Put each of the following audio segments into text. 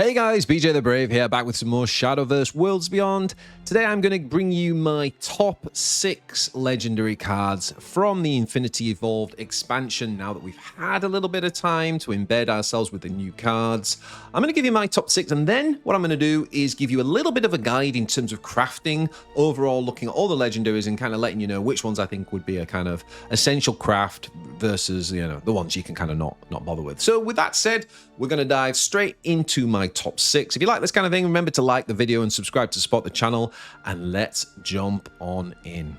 Hey guys, BJ the Brave here, back with some more Shadowverse Worlds Beyond. Today I'm going to bring you my top 6 legendary cards from the Infinity Evolved expansion now that we've had a little bit of time to embed ourselves with the new cards. I'm going to give you my top 6, and then what I'm going to do is give you a little bit of a guide in terms of crafting, overall looking at all the legendaries and kind of letting you know which ones I think would be a kind of essential craft versus, you know, the ones you can kind of not bother with. So with that said, we're going to dive straight into my top 6. If you like this kind of thing, remember to like the video and subscribe to support the channel, and let's jump on in.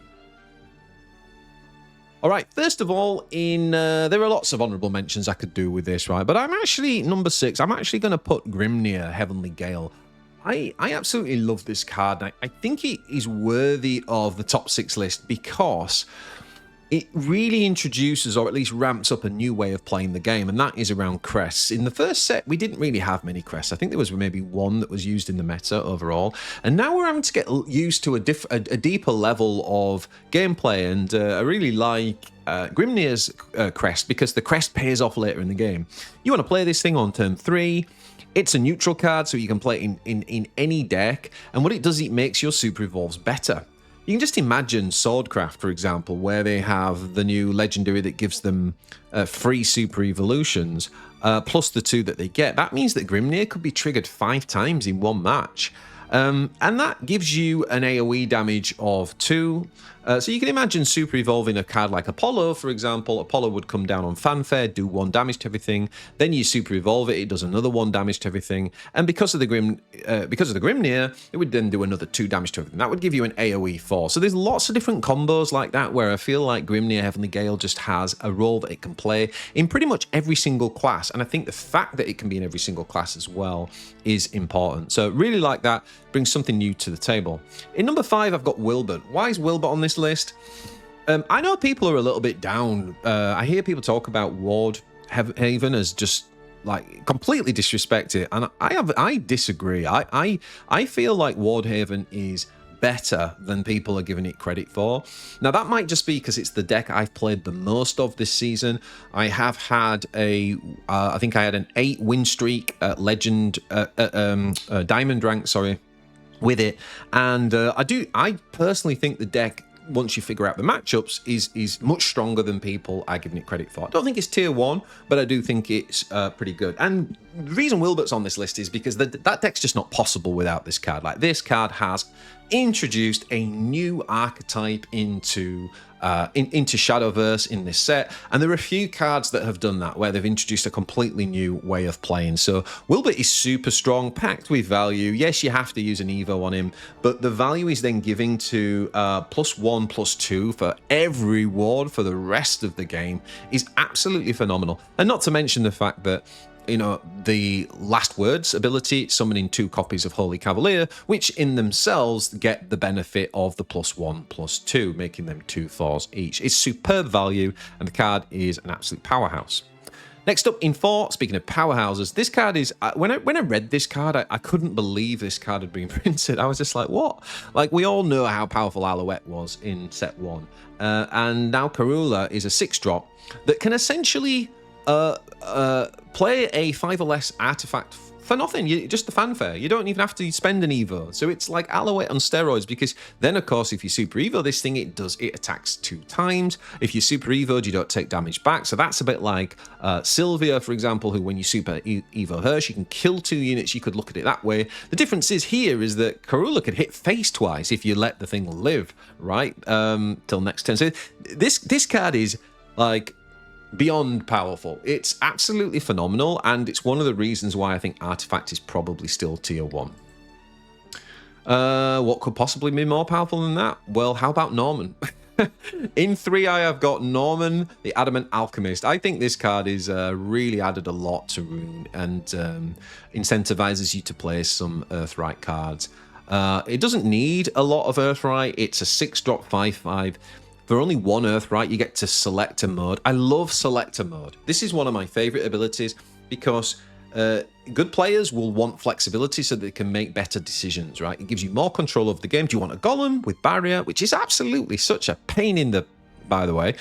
All right, first of all, there are lots of honorable mentions I could do with this, right? But I'm actually, number 6, I'm actually going to put Grimnir, Heavenly Gale. I absolutely love this card. I think it is worthy of the top 6 list because it really introduces, or at least ramps up, a new way of playing the game, and that is around crests. In the first set, we didn't really have many crests. I think there was maybe one that was used in the meta overall, and now we're having to get used to a deeper level of gameplay, and I really like Grimnir's crest because the crest pays off later in the game. You want to play this thing on turn 3. It's a neutral card, so you can play it in any deck, and what it does, it makes your super evolves better. You can just imagine Swordcraft, for example, where they have the new legendary that gives them free super evolutions, plus the 2 that they get. That means that Grimnir could be triggered 5 times in one match. And that gives you an AoE damage of 2. So you can imagine super evolving a card like Apollo, for example. Apollo would come down on Fanfare, do 1 damage to everything. Then you super evolve it, it does another 1 damage to everything. And because of the Grimnir, it would then do another 2 damage to everything. That would give you an AoE 4. So there's lots of different combos like that where I feel like Grimnir Heavenly Gale just has a role that it can play in pretty much every single class. And I think the fact that it can be in every single class as well is important. So really like that. Brings something new to the table. In number 5, I've got Wilbert. Why is Wilbert on this list? I know people are a little bit down. I hear people talk about Ward Haven as just like completely disrespect it, and I disagree. I feel like Ward Haven is better than people are giving it credit for. Now that might just be because it's the deck I've played the most of this season. I have had I think I had an 8 win streak at Diamond rank, sorry, with it, and I personally think the deck, once you figure out the matchups, is much stronger than people are giving it credit for. I don't think it's tier 1, but I do think it's pretty good. And the reason Wilbert's on this list is because that deck's just not possible without this card. Like, this card has introduced a new archetype into Shadowverse in this set, and there are a few cards that have done that, where they've introduced a completely new way of playing. So Wilbert is super strong, packed with value. Yes, you have to use an Evo on him, but the value he's then giving to +1, +2 for every ward for the rest of the game is absolutely phenomenal. And not to mention the fact that, you know, the Last Words ability, summoning 2 copies of Holy Cavalier, which in themselves get the benefit of the +1, +2, making them 2 4s each. It's superb value, and the card is an absolute powerhouse. Next up in 4, speaking of powerhouses, this card is, when I read this card, I couldn't believe this card had been printed. I was just like, what? Like, we all know how powerful Alouette was in set 1, and now Karula is a 6-drop that can essentially play a 5 or less artifact for nothing, just the fanfare. You don't even have to spend an Evo. So it's like Alouette on steroids, because then, of course, if you super Evo this thing, it attacks 2 times. If you super Evo'd, you don't take damage back. So that's a bit like Sylvia, for example, who, when you super Evo her, she can kill 2 units. You could look at it that way. The difference is here is that Karula could hit face twice if you let the thing live, right? Till next turn. So this card is like beyond powerful. It's absolutely phenomenal, and it's one of the reasons why I think Artifact is probably still tier 1. What could possibly be more powerful than that? Well, how about Norman? In 3, I have got Norman, the Adamant Alchemist. I think this card is really added a lot to Rune, and incentivizes you to play some Earthright cards. It doesn't need a lot of Earthright. It's a 6-drop 5/5. For only 1 Earthright, you get to Selector mode. I love Selector mode. This is one of my favorite abilities because good players will want flexibility so they can make better decisions, right? It gives you more control of the game. Do you want a Golem with Barrier, which is absolutely such a pain in the, by the way,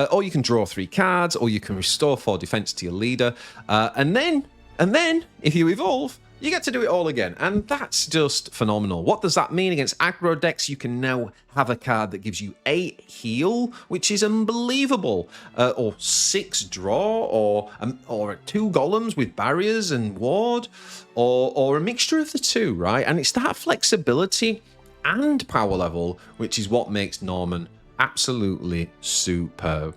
or you can draw 3 cards, or you can restore 4 defense to your leader, and then And then, if you evolve, you get to do it all again. And that's just phenomenal. What does that mean? Against aggro decks, you can now have a card that gives you 8 heal, which is unbelievable. Or 6 draw, or 2 golems with barriers and ward, or a mixture of the two, right? And it's that flexibility and power level, which is what makes Norman absolutely superb.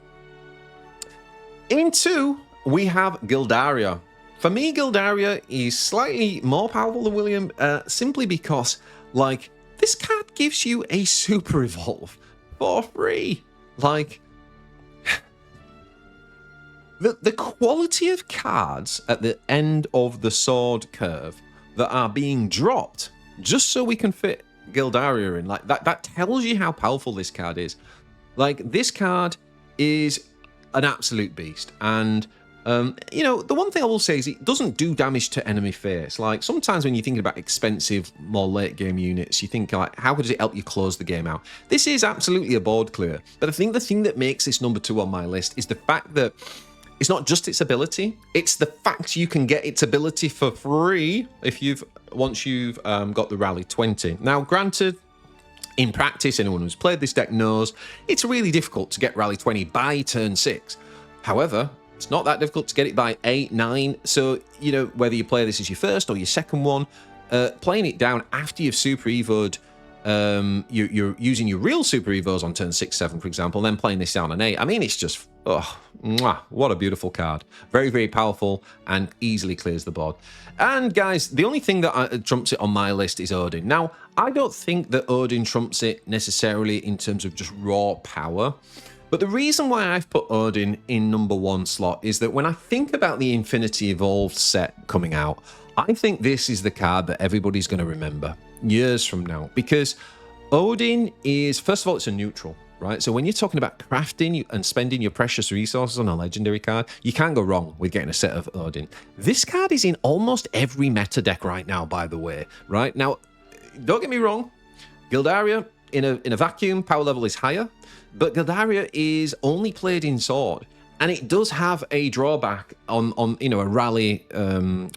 In 2, we have Gildaria. For me, Gildaria is slightly more powerful than William, simply because, like, this card gives you a super evolve for free. Like, the quality of cards at the end of the sword curve that are being dropped just so we can fit Gildaria in, like, that tells you how powerful this card is. Like, this card is an absolute beast, and you know, the one thing I will say is it doesn't do damage to enemy face. Like, sometimes when you're thinking about expensive, more late game units, you think, like, how does it help you close the game out? This is absolutely a board clear. But I think the thing that makes this number 2 on my list is the fact that it's not just its ability, it's the fact you can get its ability for free once you've got the Rally 20. Now, granted, in practice, anyone who's played this deck knows it's really difficult to get Rally 20 by turn 6. However, it's not that difficult to get it by 8, 9. So, you know, whether you play this as your first or your second one, playing it down after you've Super Evo'd, you're using your real Super Evos on turn 6, 7, for example, and then playing this down on 8. I mean, it's just, oh, mwah, what a beautiful card. Very, very powerful and easily clears the board. And guys, the only thing that trumps it on my list is Odin. Now, I don't think that Odin trumps it necessarily in terms of just raw power. But the reason why I've put Odin in number 1 slot is that when I think about the Infinity Evolved set coming out, I think this is the card that everybody's going to remember years from now. Because Odin is, first of all, it's a neutral, right? So when you're talking about crafting and spending your precious resources on a legendary card, you can't go wrong with getting a set of Odin. This card is in almost every meta deck right now, by the way, right? Now, don't get me wrong, Gildaria in a vacuum, power level is higher. But Gildaria is only played in Sword, and it does have a drawback on you know, a Rally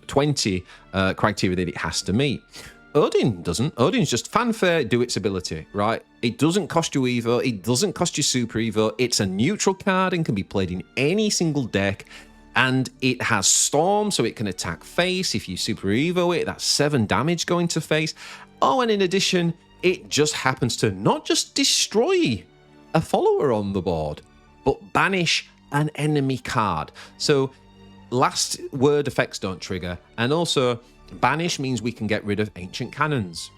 20 criteria that it has to meet. Odin doesn't. Odin's just fanfare, do its ability, right? It doesn't cost you Evo, it doesn't cost you Super Evo, it's a neutral card and can be played in any single deck, and it has Storm, so it can attack face. If you Super Evo it, that's 7 damage going to face. Oh, and in addition, it just happens to not just destroy a follower on the board, but banish an enemy card. So last word effects don't trigger, and also banish means we can get rid of ancient cannons,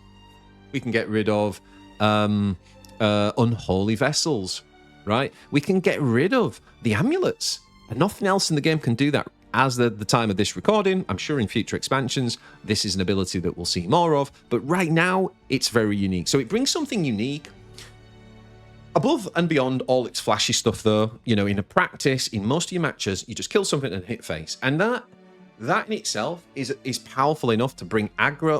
we can get rid of unholy vessels, right? We can get rid of the amulets, and nothing else in the game can do that. As the time of this recording, I'm sure in future expansions this is an ability that we'll see more of, but right now it's very unique. So it brings something unique above and beyond all its flashy stuff, though. You know, in a practice, in most of your matches, you just kill something and hit face. And that in itself is powerful enough to bring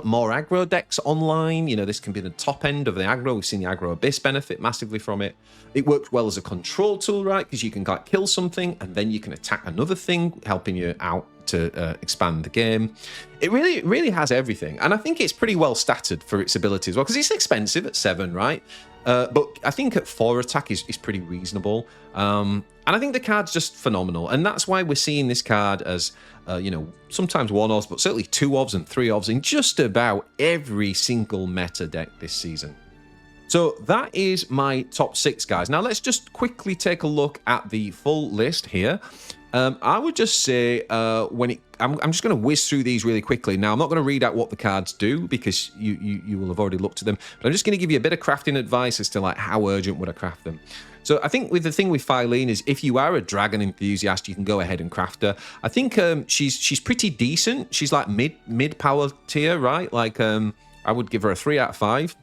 more aggro decks online. You know, this can be the top end of the aggro. We've seen the aggro abyss benefit massively from it. It works well as a control tool, right? Because you can like kill something and then you can attack another thing, helping you out to expand the game. It really has everything. And I think it's pretty well statted for its ability as well, because it's expensive at 7, right? But I think at 4 attack is pretty reasonable. And I think the card's just phenomenal. And that's why we're seeing this card as, you know, sometimes 1-ofs, but certainly 2-ofs and 3-ofs in just about every single meta deck this season. So that is my top 6, guys. Now let's just quickly take a look at the full list here. I would just say I'm just going to whiz through these really quickly. Now, I'm not going to read out what the cards do because you will have already looked at them, but I'm just going to give you a bit of crafting advice as to like how urgent would I craft them. So I think with the thing with Phylene is if you are a dragon enthusiast, you can go ahead and craft her. I think she's pretty decent. She's like mid power tier, right? Like I would give her a 3 out of 5.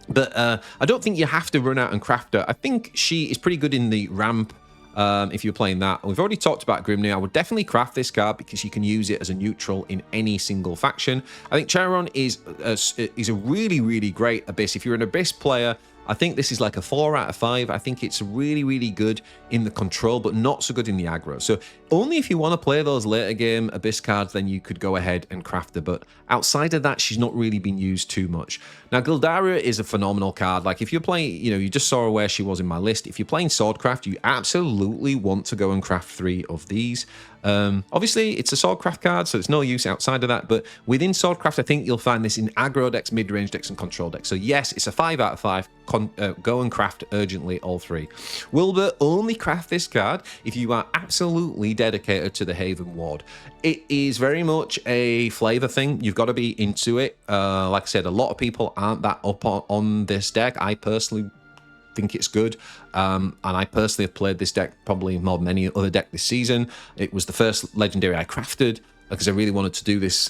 But I don't think you have to run out and craft her. I think she is pretty good in the ramp. If you're playing that. We've already talked about Grimnir. I would definitely craft this card because you can use it as a neutral in any single faction. I think Charon is a really, really great Abyss. If you're an Abyss player, I think this is like a 4 out of 5. I think it's really, really good in the control, but not so good in the aggro. So only if you want to play those later game Abyss cards, then you could go ahead and craft her. But outside of that, she's not really been used too much. Now, Gildaria is a phenomenal card. Like if you're playing, you know, you just saw her where she was in my list. If you're playing Swordcraft, you absolutely want to go and craft 3 of these. Obviously, it's a Swordcraft card, so it's no use outside of that. But within Swordcraft, I think you'll find this in aggro decks, mid-range decks, and control decks. So yes, it's a 5 out of 5. Go and craft urgently all 3. Wilbur, only craft this card if you are absolutely dedicated to the Haven Ward. It is very much a flavor thing. You've got to be into it. Like I said, a lot of people aren't that up on this deck. I personally think it's good, and I personally have played this deck probably more than any other deck this season. It was the first legendary I crafted because I really wanted to do this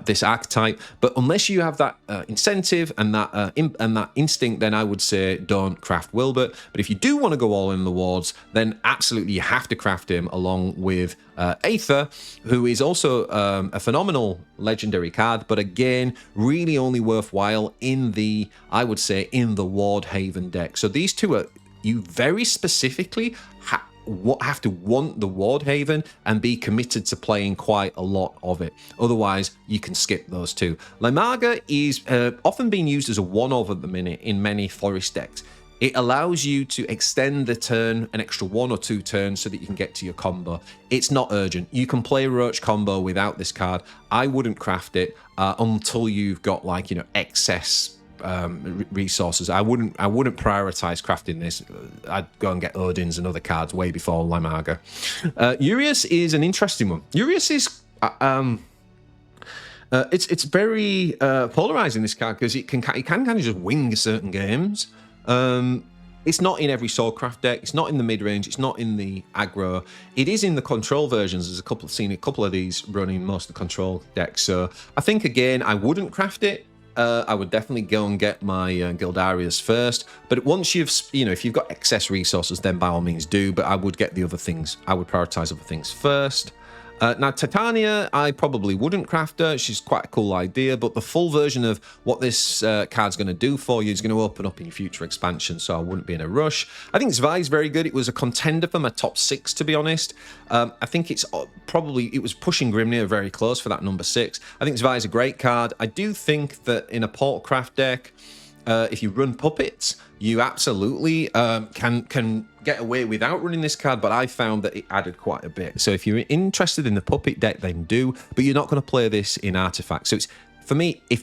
this archetype. But unless you have that incentive and that instinct, then I would say don't craft Wilbert. But if you do want to go all in the wards, then absolutely you have to craft him along with Aether, who is also a phenomenal legendary card, but again, really only worthwhile in the, I would say, in the Ward Haven deck. So these two are, you very specifically have to want the Ward Haven and be committed to playing quite a lot of it. Otherwise, you can skip those two. Limaga is often being used as a one-of at the minute in many Forest decks. It allows you to extend the turn an extra 1 or 2 turns so that you can get to your combo. It's not urgent. You can play Roach combo without this card. I wouldn't craft it until you've got, like, you know, excess resources. I wouldn't prioritize crafting this. I'd go and get Odin's and other cards way before Limaga. Urias is an interesting one. Urias is it's very polarizing, this card, because it can kind of just wing certain games. It's not in every Swordcraft deck. It's not in the mid-range. It's not in the aggro. It is in the control versions. There's seen a couple of these running most of the control decks. So I think, again, I wouldn't craft it. I would definitely go and get my Gildarias first. But once you've, you know, if you've got excess resources, then by all means do. But I would get the other things. I would prioritize other things first. Now, Titania, I probably wouldn't craft her. She's quite a cool idea, but the full version of what this card's going to do for you is going to open up in future expansion, so I wouldn't be in a rush. I think Zvai's very good. It was a contender for my top 6, to be honest. I think it was pushing Grimnir very close for that number 6. I think Zvai's a great card. I do think that in a Portalcraft deck, if you run puppets, you absolutely can get away without running this card, but I found that it added quite a bit. So if you're interested in the puppet deck, then do, but you're not going to play this in Artifact. So it's, for me, if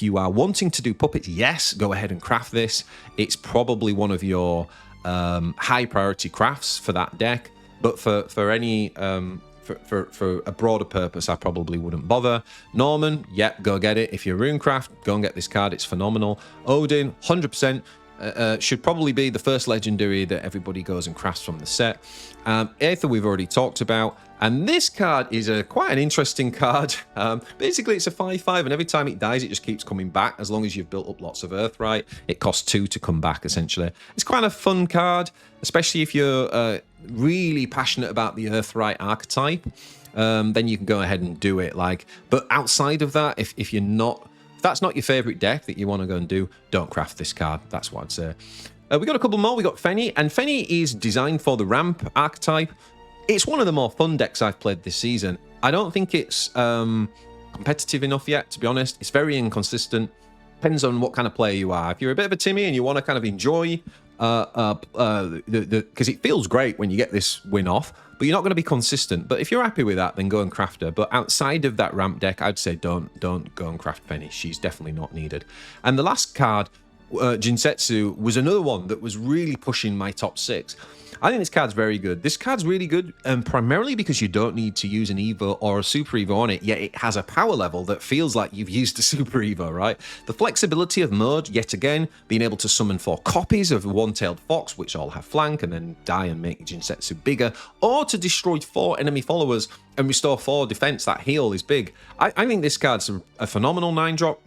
you are wanting to do puppets, yes, go ahead and craft this. It's probably one of your high priority crafts for that deck, but for any for a broader purpose, I probably wouldn't bother. Norman, yep, go get it. If you're Runecraft, go and get this card. It's phenomenal. Odin, 100%. Should probably be the first legendary that everybody goes and crafts from the set. Aether we've already talked about. And this card is quite an interesting card. Basically, it's a 5/5, and every time it dies, it just keeps coming back. As long as you've built up lots of Earthright, it costs 2 to come back, essentially. It's quite a fun card, especially if you're really passionate about the Earthright archetype. Then you can go ahead and do it. But outside of that, if you're not, if that's not your favorite deck that you want to go and do, don't craft this card. That's what I'd say. We got a couple more. We got Fenny, and Fenny is designed for the ramp archetype. It's one of the more fun decks I've played this season. I don't think it's competitive enough yet, to be honest. It's very inconsistent. Depends on what kind of player you are. If you're a bit of a Timmy and you want to kind of enjoy, because it feels great when you get this win off, but you're not going to be consistent. But if you're happy with that, then go and craft her. But outside of that ramp deck, I'd say don't go and craft Fenny. She's definitely not needed. And the last card, Jinsetsu, was another one that was really pushing my top 6. I think this card's very good. This card's really good, primarily because you don't need to use an Evo or a Super Evo on it, yet it has a power level that feels like you've used a Super Evo, right? The flexibility of mode, yet again, being able to summon 4 copies of One-Tailed Fox, which all have flank, and then die and make Jinsetsu bigger, or to destroy 4 enemy followers and restore 4 defense. That heal is big. I think this card's a phenomenal 9-drop.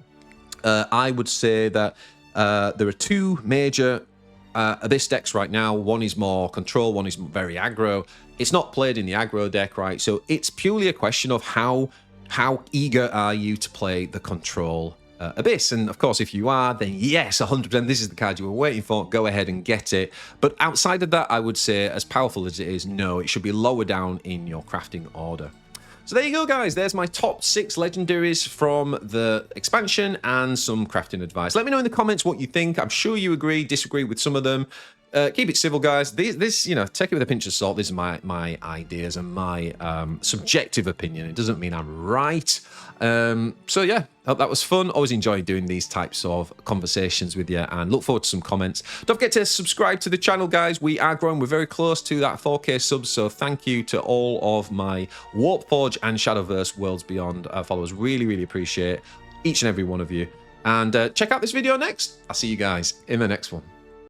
I would say that there are 2 major Abyss decks right now. One is more control, one is very aggro. It's not played in the aggro deck, right? So it's purely a question of how eager are you to play the control Abyss. And of course, if you are, then yes, 100%, this is the card you were waiting for. Go ahead and get it. But outside of that, I would say, as powerful as it is, no, it should be lower down in your crafting order. So there you go, guys. There's my top 6 legendaries from the expansion and some crafting advice. Let me know in the comments what you think. I'm sure you agree, disagree with some of them. Keep it civil, guys. This, you know, take it with a pinch of salt. This is my ideas and my subjective opinion. It doesn't mean I'm right. So yeah, hope that was fun. Always enjoy doing these types of conversations with you, and look forward to some comments. Don't forget to subscribe to the channel, guys. We are growing. We're very close to that 4K subs, so thank you to all of my Warpforge and Shadowverse Worlds Beyond followers. Really, really appreciate each and every one of you. And check out this video next. I'll see you guys in the next one.